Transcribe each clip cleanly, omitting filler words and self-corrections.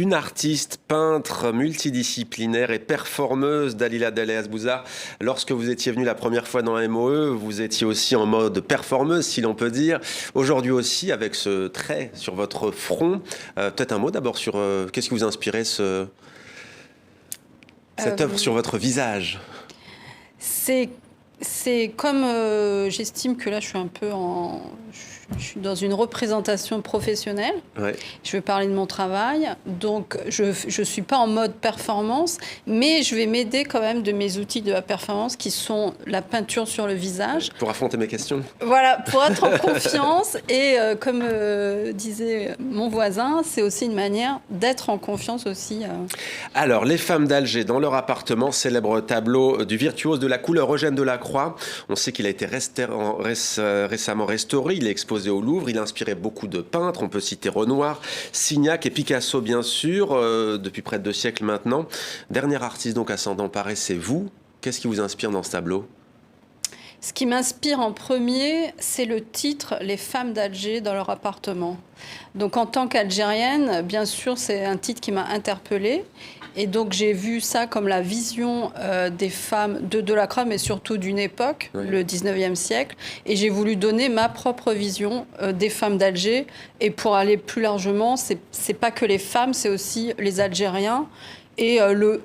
Une artiste, peintre, multidisciplinaire et performeuse, Dalila Dalleas Bouza. Lorsque vous étiez venue la première fois dans MOE, vous étiez aussi en mode performeuse, si l'on peut dire. Aujourd'hui aussi, avec ce trait sur votre front. Peut-être un mot d'abord sur qu'est-ce qui vous a inspiré cette œuvre sur votre visage? C'est comme j'estime que là, je suis dans une représentation professionnelle. Ouais. Je vais parler de mon travail. Donc, je ne suis pas en mode performance, mais je vais m'aider quand même de mes outils de la performance qui sont la peinture sur le visage. Pour affronter mes questions. Voilà, pour être en confiance. Et comme disait mon voisin, c'est aussi une manière d'être en confiance aussi. Alors, les femmes d'Alger, dans leur appartement, célèbre tableau du virtuose de la couleur Eugène Delacroix. On sait qu'il a été récemment restauré. Il est exposé au Louvre. Il a inspiré beaucoup de peintres. On peut citer Renoir, Signac et Picasso, bien sûr, depuis près de 2 siècles maintenant. Dernier artiste donc à s'en emparer, c'est vous. Qu'est-ce qui vous inspire dans ce tableau ? Ce qui m'inspire en premier, c'est le titre « Les femmes d'Alger dans leur appartement ». Donc en tant qu'Algérienne, bien sûr, c'est un titre qui m'a interpellée. Et donc j'ai vu ça comme la vision des femmes de Delacroix, mais surtout d'une époque, oui, le 19e siècle. Et j'ai voulu donner ma propre vision des femmes d'Alger. Et pour aller plus largement, c'est pas que les femmes, c'est aussi les Algériens et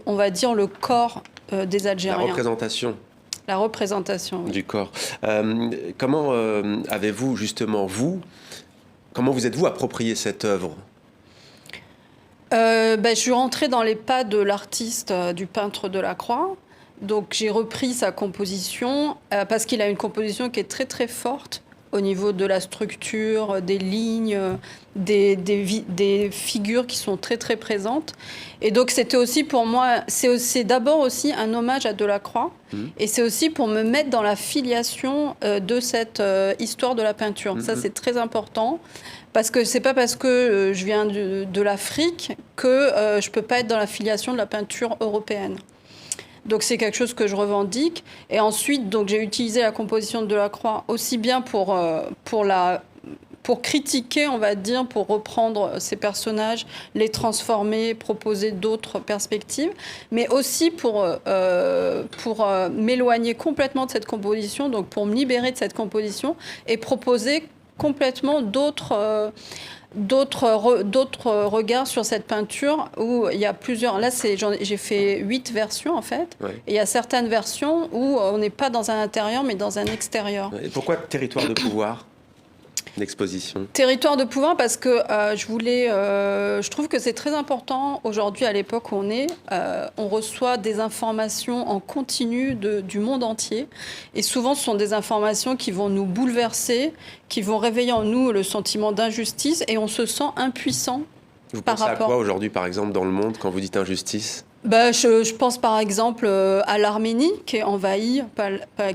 on va dire le corps des Algériens. La représentation. La représentation, oui. Du corps. Comment avez-vous, justement, comment vous êtes-vous approprié cette œuvre ? Je suis rentrée dans les pas de l'artiste, du peintre Delacroix. Donc j'ai repris sa composition parce qu'il a une composition qui est très très forte au niveau de la structure, des lignes, des figures qui sont très très présentes. Et donc c'était aussi pour moi, c'est d'abord aussi un hommage à Delacroix. Et c'est aussi pour me mettre dans la filiation de cette histoire de la peinture. Ça c'est très important. Parce que c'est pas parce que je viens de l'Afrique que je peux pas être dans la filiation de la peinture européenne. Donc c'est quelque chose que je revendique. Et ensuite, donc j'ai utilisé la composition de Delacroix aussi bien pour critiquer, on va dire, pour reprendre ces personnages, les transformer, proposer d'autres perspectives, mais aussi pour m'éloigner complètement de cette composition, donc pour me libérer de cette composition et proposer complètement d'autres regards sur cette peinture où il y a plusieurs... Là, j'ai fait 8 versions, en fait. Ouais. Et il y a certaines versions où on n'est pas dans un intérieur, mais dans un extérieur. Et pourquoi territoire de pouvoir d'exposition ? Territoire de pouvoir parce que je trouve que c'est très important aujourd'hui à l'époque où on reçoit des informations en continu du monde entier et souvent ce sont des informations qui vont nous bouleverser, qui vont réveiller en nous le sentiment d'injustice et on se sent impuissant. Vous pensez à quoi aujourd'hui par exemple dans le monde quand vous dites injustice ? Je pense par exemple à l'Arménie qui est envahie,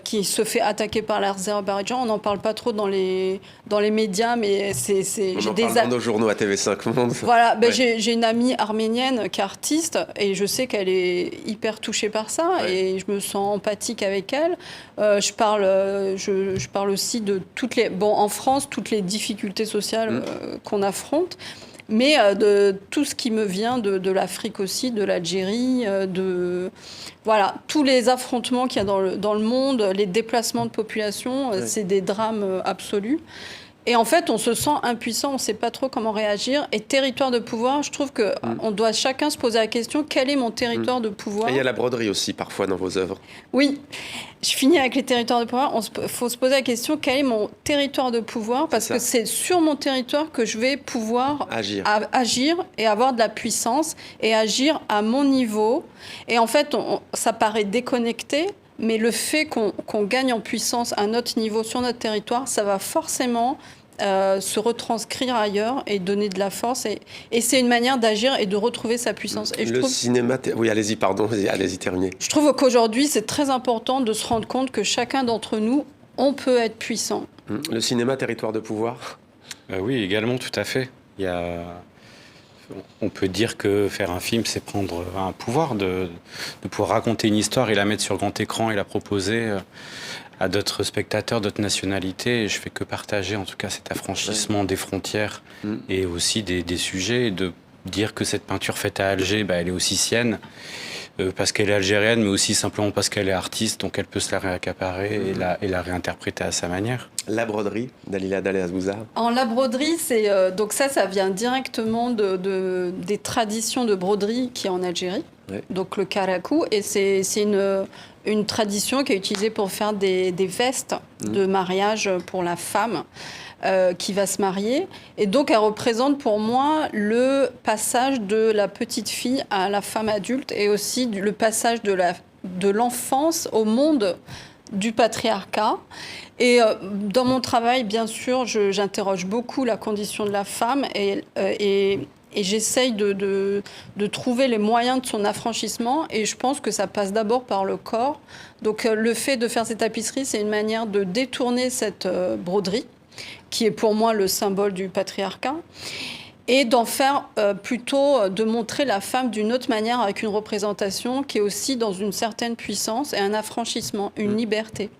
qui se fait attaquer par l'Azerbaïdjan. On n'en parle pas trop dans les médias, mais on en parle dans nos journaux à TV5 Monde. Voilà, ouais. J'ai une amie arménienne qui est artiste et je sais qu'elle est hyper touchée par ça, ouais. Et je me sens empathique avec elle. Je parle aussi de en France, toutes les difficultés sociales qu'on affronte. Mais de tout ce qui me vient de l'Afrique aussi, de l'Algérie, voilà, tous les affrontements qu'il y a dans le monde, les déplacements de population, ouais. C'est des drames absolus. Et en fait, on se sent impuissant, on ne sait pas trop comment réagir. Et territoire de pouvoir, je trouve qu'on doit chacun se poser la question, quel est mon territoire de pouvoir ? Et il y a la broderie aussi, parfois, dans vos œuvres. Oui, je finis avec les territoires de pouvoir. Il faut se poser la question, quel est mon territoire de pouvoir ? Parce que c'est sur mon territoire que je vais pouvoir agir et avoir de la puissance et agir à mon niveau. Et en fait, ça paraît déconnecté. Mais le fait qu'on gagne en puissance à notre niveau sur notre territoire, ça va forcément se retranscrire ailleurs et donner de la force. Et c'est une manière d'agir et de retrouver sa puissance. Et cinéma... Oui, allez-y, pardon, allez-y, terminez. Je trouve qu'aujourd'hui, c'est très important de se rendre compte que chacun d'entre nous, on peut être puissant. Le cinéma, territoire de pouvoir ? Oui, également, tout à fait. On peut dire que faire un film, c'est prendre un pouvoir de pouvoir raconter une histoire et la mettre sur grand écran et la proposer à d'autres spectateurs, d'autres nationalités. Et je fais que partager, en tout cas, cet affranchissement des frontières et aussi des sujets, et de dire que cette peinture faite à Alger, elle est aussi sienne, parce qu'elle est algérienne, mais aussi simplement parce qu'elle est artiste, donc elle peut se la réaccaparer et la réinterpréter à sa manière. La broderie, Dalila Dalazbouza. La broderie, donc ça vient directement des traditions de broderie qui est en Algérie, donc le karakou, et c'est une tradition qui est utilisée pour faire des vestes de mariage pour la femme qui va se marier. Et donc, elle représente pour moi le passage de la petite fille à la femme adulte et aussi le passage de l'enfance au monde du patriarcat. Et dans mon travail, bien sûr, j'interroge beaucoup la condition de la femme et j'essaye de trouver les moyens de son affranchissement. Et je pense que ça passe d'abord par le corps. Donc le fait de faire ces tapisseries, c'est une manière de détourner cette broderie, qui est pour moi le symbole du patriarcat, et d'en faire plutôt, de montrer la femme d'une autre manière, avec une représentation qui est aussi dans une certaine puissance et un affranchissement, une liberté.